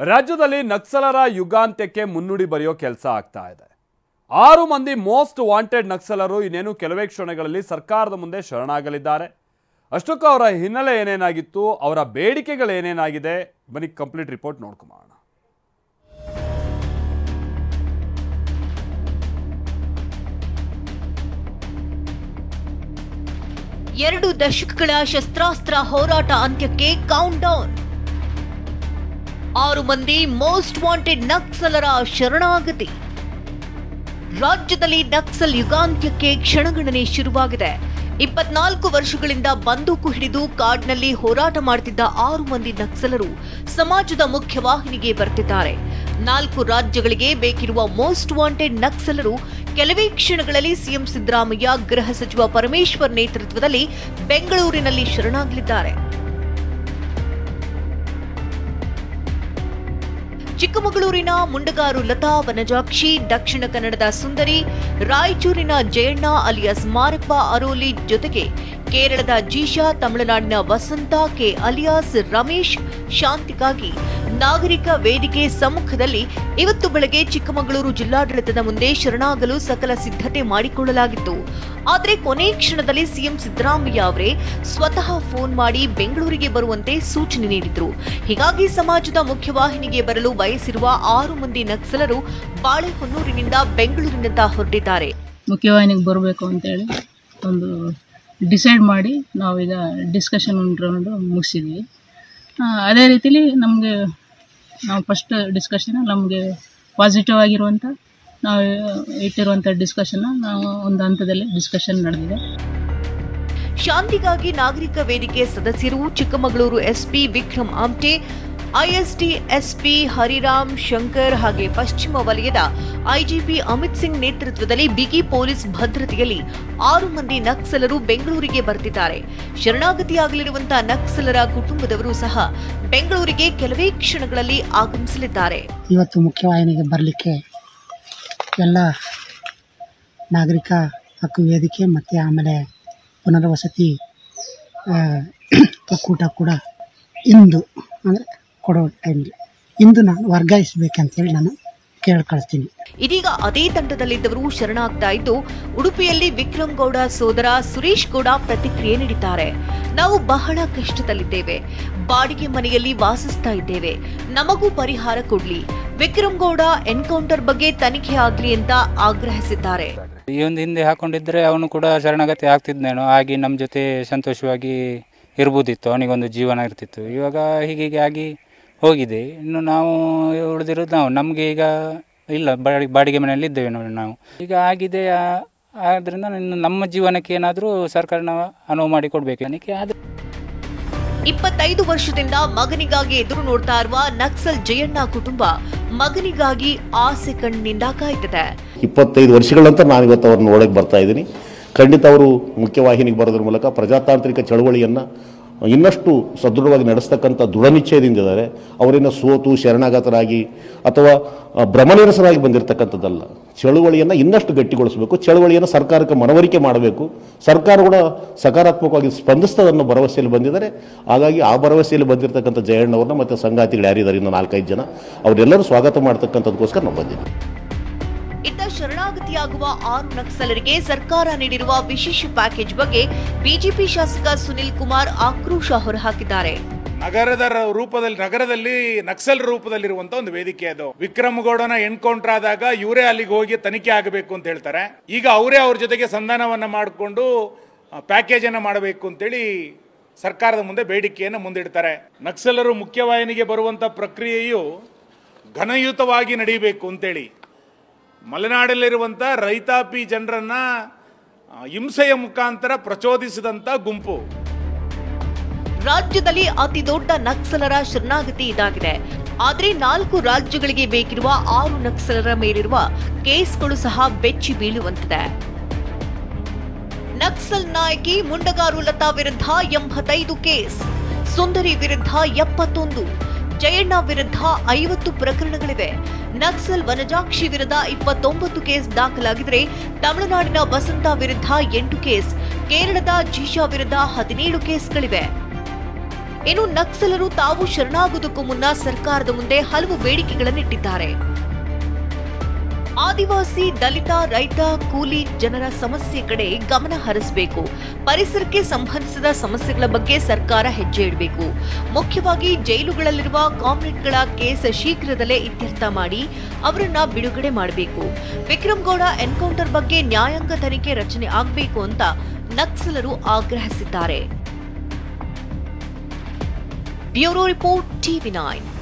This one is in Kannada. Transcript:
ರಾಜ್ಯದಲ್ಲಿ ನಕ್ಸಲರ ಯುಗಾಂತ್ಯಕ್ಕೆ ಮುನ್ನುಡಿ ಬರೆಯೋ ಕೆಲಸ ಆಗ್ತಾ ಇದೆ. 6 ಮಂದಿ ಮೋಸ್ಟ್ ವಾಂಟೆಡ್ ನಕ್ಸಲರು ಇನ್ನೇನು ಕೆಲವೇ ಕ್ಷಣಗಳಲ್ಲಿ ಸರ್ಕಾರದ ಮುಂದೆ ಶರಣಾಗಲಿದ್ದಾರೆ. ಅಷ್ಟಕ್ಕೂ ಅವರ ಹಿನ್ನೆಲೆ ಏನೇನಾಗಿತ್ತು, ಅವರ ಬೇಡಿಕೆಗಳು ಏನೇನಾಗಿದೆ, ಬನ್ನಿ ಕಂಪ್ಲೀಟ್ ರಿಪೋರ್ಟ್ ನೋಡ್ಕೊಳ್ಳೋಣ. ಎರಡು ದಶಕಗಳ ಶಸ್ತ್ರಾಸ್ತ್ರ ಹೋರಾಟ ಅಂತ್ಯಕ್ಕೆ ಕೌಂಟ್ ಡೌನ್. 6 ಮಂದಿ ಮೋಸ್ಟ್ ವಾಂಟೆಡ್ ನಕ್ಸಲರ ಶರಣಾಗತಿ. ರಾಜ್ಯದಲ್ಲಿ ನಕ್ಸಲ್ ಯುಗಾಂತ್ಯಕ್ಕೆ ಕ್ಷಣಗಣನೆ ಶುರುವಾಗಿದೆ. 24 ವರ್ಷಗಳಿಂದ ಬಂದೂಕು ಹಿಡಿದು ಕಾಡ್ನಲ್ಲಿ ಹೋರಾಟ ಮಾಡುತ್ತಿದ್ದ 6 ಮಂದಿ ನಕ್ಸಲರು ಸಮಾಜದ ಮುಖ್ಯವಾಹಿನಿಗೆ ಬರ್ತಿದ್ದಾರೆ. 4 ರಾಜ್ಯಗಳಿಗೆ ಬೇಕಿರುವ ಮೋಸ್ಟ್ ವಾಂಟೆಡ್ ನಕ್ಸಲರು ಕೆಲವೇ ಕ್ಷಣಗಳಲ್ಲಿ ಸಿಎಂ ಸಿದ್ದರಾಮಯ್ಯ, ಗೃಹ ಸಚಿವ ಪರಮೇಶ್ವರ್ ನೇತೃತ್ವದಲ್ಲಿ ಬೆಂಗಳೂರಿನಲ್ಲಿ ಶರಣಾಗಲಿದ್ದಾರೆ. ಚಿಕ್ಕಮಗಳೂರಿನ ಮುಂಡಗಾರು ಲತಾ ವನಜಾಕ್ಷಿ, ದಕ್ಷಿಣ ಕನ್ನಡದ ಸುಂದರಿ, ರಾಯಚೂರಿನ ಜಯಣ್ಣ ಅಲಿಯಾಸ್ ಮಾರಪ್ಪ ಅರೋಲಿ ಜೊತೆಗೆ ಕೇರಳದ ಜೀಶಾ, ತಮಿಳುನಾಡಿನ ವಸಂತ ಕೆ ಅಲಿಯಾಸ್ ರಮೇಶ್ ಶಾಂತಿಗಾಗಿ ನಾಗರಿಕ ವೇದಿಕೆ ಸಮ್ಮುಖದಲ್ಲಿ ಇವತ್ತು ಬೆಳಗ್ಗೆ ಚಿಕ್ಕಮಗಳೂರು ಜಿಲ್ಲಾಡಳಿತದ ಮುಂದೆ ಶರಣಾಗಲು ಸಕಲ ಸಿದ್ಧತೆ ಮಾಡಿಕೊಳ್ಳಲಾಗಿತ್ತು. ಆದರೆ ಕೊನೆ ಕ್ಷಣದಲ್ಲಿ ಸಿಎಂ ಸಿದ್ದರಾಮಯ್ಯ ಅವರೇ ಸ್ವತಃ ಫೋನ್ ಮಾಡಿ ಬೆಂಗಳೂರಿಗೆ ಬರುವಂತೆ ಸೂಚನೆ ನೀಡಿದ್ರು. ಹೀಗಾಗಿ ಸಮಾಜದ ಮುಖ್ಯವಾಹಿನಿಗೆ ಬರಲು ಬಯಸಿರುವ 6 ಮಂದಿ ನಕ್ಸಲರು ಬಾಳೆಹೊನ್ನೂರಿನಿಂದ ಬೆಂಗಳೂರಿನತ್ತ ಹೊರಟಿದ್ದಾರೆ. ಮುಖ್ಯವಾಹಿನಿಗೆ ಬರಬೇಕು ಅಂತೇಳಿ ಒಂದು ಡಿಸೈಡ್ ಮಾಡಿ ನಾವೀಗ ಡಿಸ್ಕಷನ್ ರೌಂಡು ಮುಗಿಸಿದ್ವಿ. ಅದೇ ರೀತಿಲಿ ನಾವು ಫಸ್ಟ್ ಡಿಸ್ಕಷನ್ ನಮಗೆ ಪಾಸಿಟಿವ್ ಆಗಿರುವಂಥ ನಾವು ಇಟ್ಟಿರುವಂಥ ಡಿಸ್ಕಷನ್ನ ನಾವು ಒಂದು ಹಂತದಲ್ಲಿ ಡಿಸ್ಕಷನ್ ನಡೆದಿದೆ. ಶಾಂತಿಗಾಗಿ ನಾಗರಿಕ ವೇದಿಕೆ ಸದಸ್ಯರು Chikkamagaluru SP Vikram Amte, IST SP Hariram Shankar ಹಾಗೆ ಪಶ್ಚಿಮ ವಲಯದ ಐಜಿಪಿ ಅಮಿತ್ ಸಿಂಗ್ ನೇತೃತ್ವದಲ್ಲಿ ಬಿಗಿ ಪೊಲೀಸ್ ಭದ್ರತೆಯಲ್ಲಿ 6 ಮಂದಿ ನಕ್ಸಲರು ಬೆಂಗಳೂರಿಗೆ ಬರ್ತಿದ್ದಾರೆ. ಶರಣಾಗತಿಯಾಗಲಿರುವಂತಹ ನಕ್ಸಲರ ಕುಟುಂಬದವರು ಸಹ ಬೆಂಗಳೂರಿಗೆ ಕೆಲವೇ ಕ್ಷಣಗಳಲ್ಲಿ ಆಗಮಿಸಲಿದ್ದಾರೆ. ಇವತ್ತು ಮುಖ್ಯವಾಹಿನಿಗೆ ಬರಲಿಕ್ಕೆ ಎಲ್ಲ ನಾಗರಿಕ ಹಕ್ಕು ವೇದಿಕೆ ಮತ್ತು ಆಮೇಲೆ ಪುನರ್ವಸತಿ ಒಕ್ಕೂಟ ಕೂಡ ಇಂದು ಅಂದರೆ ಕೊಡೋ ಟೈಮ್ಗೆ ಇಂದು ನಾನು ವರ್ಗಾಯಿಸಬೇಕಂತೇಳಿ ನಾನು ಕೇಳ್ಕೊಳ್ತೀನಿ. ಇದೀಗ ಅದೇ ತಂಡದಲ್ಲಿದ್ದವರು ಶರಣಾಗ್ತಾ ಇದ್ದು, ಉಡುಪಿಯಲ್ಲಿ ವಿಕ್ರಮ್ ಗೌಡ ಸೋದರ ಸುರೇಶ್ ಗೌಡ ಪ್ರತಿಕ್ರಿಯೆ ನೀಡಿದ್ದಾರೆ. ನಾವು ಬಹಳ ಕಷ್ಟದಲ್ಲಿದ್ದೇವೆ, ಬಾಡಿಗೆ ಮನೆಯಲ್ಲಿ ವಾಸಿಸ್ತಾ ಇದ್ದೇವೆ, ನಮಗೂ ಪರಿಹಾರ ಕೊಡ್ಲಿ, ವಿಕ್ರಮ್ ಗೌಡ ಎನ್ಕೌಂಟರ್ ಬಗ್ಗೆ ತನಿಖೆ ಆಗ್ಲಿ ಅಂತ ಆಗ್ರಹಿಸಿದ್ದಾರೆ. ಈ ಒಂದು ಹಿಂದೆ ಹಾಕೊಂಡಿದ್ರೆ ಅವನು ಕೂಡ ಶರಣಾಗತಿ ಆಗ್ತಿದ್ನೇನೋ, ಆಗಿ ನಮ್ಮ ಜೊತೆ ಸಂತೋಷವಾಗಿ ಇರ್ಬೋದಿತ್ತು, ಅವನಿಗೊಂದು ಜೀವನ ಇರ್ತಿತ್ತು. ಇವಾಗ ಹೀಗೆ ಆಗಿ ಹೋಗಿದೆ. ಇನ್ನು ನಾವು ಉಳಿದಿರೋದು ನಮಗೆ ಈಗ ಇಲ್ಲ, ಬಾಡಿಗೆ ಮನೆಯಲ್ಲಿ ಇದ್ದೇವೆ ನಾವು. ಈಗ ಆಗಿದೆ, ಆದ್ರಿಂದ ನಮ್ಮ ಜೀವನಕ್ಕೆ ಏನಾದರೂ ಸರ್ಕಾರ ನಾವು ಅನುವು ಮಾಡಿ ಕೊಡಬೇಕು. ಅದಕ್ಕೆ 25 ವರ್ಷದಿಂದ ಮಗನಿಗಾಗಿ ಎದುರು ನೋಡ್ತಾ ಇರುವ ನಕ್ಸಲ್ ಜಯಣ್ಣ ಕುಟುಂಬ ಮಗನಿಗಾಗಿ ಆಸೆ ಕಣ್ಣಿನಿಂದ ಕಾಯ್ತಿದೆ. 25 ವರ್ಷಗಳಂತ ನಾನು ಇವತ್ತು ಅವ್ರನ್ನ ನೋಡಕ್ಕೆ ಬರ್ತಾ ಇದ್ದೀನಿ. ಖಂಡಿತ ಅವರು ಮುಖ್ಯವಾಹಿನಿಗೆ ಬರೋದ್ರ ಮೂಲಕ ಪ್ರಜಾತಾಂತ್ರಿಕ ಚಳವಳಿಯನ್ನು ಇನ್ನಷ್ಟು ಸದೃಢವಾಗಿ ನಡೆಸ್ತಕ್ಕಂಥ ದೃಢ ನಿಶ್ಚಯದಿಂದಿದ್ದಾರೆ. ಅವರೇನು ಸೋತು ಶರಣಾಗತರಾಗಿ ಅಥವಾ ಭ್ರಮನಿರಸರಾಗಿ ಬಂದಿರತಕ್ಕಂಥದ್ದಲ್ಲ. ಚಳುವಳಿಯನ್ನು ಇನ್ನಷ್ಟು ಗಟ್ಟಿಗೊಳಿಸಬೇಕು, ಚಳುವಳಿಯನ್ನು ಸರ್ಕಾರಕ್ಕೆ ಮನವರಿಕೆ ಮಾಡಬೇಕು, ಸರ್ಕಾರ ಕೂಡ ಸಕಾರಾತ್ಮಕವಾಗಿ ಸ್ಪಂದಿಸ್ತದೆ ಅನ್ನೋ ಭರವಸೆಯಲ್ಲಿ ಬಂದಿದ್ದಾರೆ. ಹಾಗಾಗಿ ಆ ಭರವಸೆಯಲ್ಲಿ ಬಂದಿರತಕ್ಕಂಥ ಜಯಣ್ಣವ್ರನ್ನ ಮತ್ತು ಸಂಗಾತಿಗಳು ಯಾರಿದ್ದಾರೆ ಇನ್ನು 4-5 ಜನ, ಅವರೆಲ್ಲರೂ ಸ್ವಾಗತ ಮಾಡ್ತಕ್ಕಂಥದಕ್ಕೋಸ್ಕರ ನಾವು ಬಂದಿದ್ದೀವಿ. ಇತ್ತ ಶರಣಾಗತಿಯಾಗುವ 6 ನಕ್ಸಲರಿಗೆ ಸರ್ಕಾರ ನೀಡಿರುವ ವಿಶೇಷ ಪ್ಯಾಕೇಜ್ ಬಗ್ಗೆ ಬಿಜೆಪಿ ಶಾಸಕ ಸುನಿಲ್ ಕುಮಾರ್ ಆಕ್ರೋಶ ಹೊರಹಾಕಿದ್ದಾರೆ. ನಗರದಲ್ಲಿ ನಕ್ಸಲ್ ರೂಪದಲ್ಲಿರುವಂತ ಒಂದು ವೇದಿಕೆ ಅದು. ವಿಕ್ರಮ್ ಗೌಡನ ಎನ್ಕೌಂಟರ್ ಆದಾಗ ಇವರೇ ಅಲ್ಲಿಗೆ ಹೋಗಿ ತನಿಖೆ ಆಗಬೇಕು ಅಂತ ಹೇಳ್ತಾರೆ. ಈಗ ಅವರೇ ಅವ್ರ ಜೊತೆಗೆ ಸಂಧಾನವನ್ನ ಮಾಡಿಕೊಂಡು ಪ್ಯಾಕೇಜ್ ಅನ್ನ ಮಾಡಬೇಕು ಅಂತೇಳಿ ಸರ್ಕಾರದ ಮುಂದೆ ಬೇಡಿಕೆಯನ್ನು ಮುಂದಿಡ್ತಾರೆ. ನಕ್ಸಲರು ಮುಖ್ಯವಾಹಿನಿಗೆ ಬರುವಂತ ಪ್ರಕ್ರಿಯೆಯು ಘನಯುತವಾಗಿ ನಡೆಯಬೇಕು ಅಂತೇಳಿ ಮಲೆನಾಡಲ್ಲಿರುವಂಥ ರೈತಾಪಿ ಜನರನ್ನ ಹಿಂಸೆಯ ಮುಖಾಂತರ ಪ್ರಚೋದಿಸಿದಂಥ ಗುಂಪು. ರಾಜ್ಯದಲ್ಲಿ ಅತಿ ದೊಡ್ಡ ನಕ್ಸಲರ ಶರಣಾಗತಿ ಇದಾಗಿದೆ. ಆದರೆ 4 ರಾಜ್ಯಗಳಿಗೆ ಬೇಕಿರುವ 6 ನಕ್ಸಲರ ಮೇಲಿರುವ ಕೇಸ್ಗಳು ಸಹ ಬೆಚ್ಚಿ ಬೀಳುವಂತಿದೆ. ನಕ್ಸಲ್ ನಾಯಕಿ ಮುಂಡಗಾರು ಲತಾ ವಿರುದ್ಧ 85 ಕೇಸ್, ಸುಂದರಿ ವಿರುದ್ಧ 71, ಜಯಣ್ಣ ವಿರುದ್ಧ 50 ಪ್ರಕರಣಗಳಿವೆ. ನಕ್ಸಲ್ ವನಜಾಕ್ಷಿ ವಿರುದ್ಧ 29 ಕೇಸ್ ದಾಖಲಾಗಿದ್ರೆ, ತಮಿಳುನಾಡಿನ ವಸಂತ ವಿರುದ್ಧ 8 ಕೇಸ್, ಕೇರಳದ ಜೀಶಾ ವಿರುದ್ಧ 17 ಕೇಸ್ಗಳಿವೆ. ಇನ್ನು ನಕ್ಸಲರು ತಾವು ಶರಣಾಗುವುದಕ್ಕೂ ಮುನ್ನ ಸರ್ಕಾರದ ಮುಂದೆ ಹಲವು ಬೇಡಿಕೆಗಳನ್ನಿಟ್ಟಿದ್ದಾರೆ. ಆದಿವಾಸಿ, ದಲಿತ, ರೈತ, ಕೂಲಿ ಜನರ ಸಮಸ್ಯೆ ಕಡೆ ಗಮನ ಹರಿಸಬೇಕು. ಪರಿಸರಕ್ಕೆ ಸಂಬಂಧಿಸಿದ ಸಮಸ್ಯೆಗಳ ಬಗ್ಗೆ ಸರ್ಕಾರ ಹೆಜ್ಜೆ ಇಡಬೇಕು. ಮುಖ್ಯವಾಗಿ ಜೈಲುಗಳಲ್ಲಿರುವ ಕಾಮ್ರೇಡ್ಗಳ ಕೇಸ್ ಶೀಘ್ರದಲ್ಲೇ ಇತ್ಯರ್ಥ ಮಾಡಿ ಅವರನ್ನ ಬಿಡುಗಡೆ ಮಾಡಬೇಕು. ವಿಕ್ರಮ್ ಗೌಡ ಎನ್ಕೌಂಟರ್ ಬಗ್ಗೆ ನ್ಯಾಯಾಂಗ ತನಿಖೆ ರಚನೆ ಆಗಬೇಕು ಅಂತ ನಕ್ಸಲರು ಆಗ್ರಹಿಸಿದ್ದಾರೆ. Bureau report, TV9.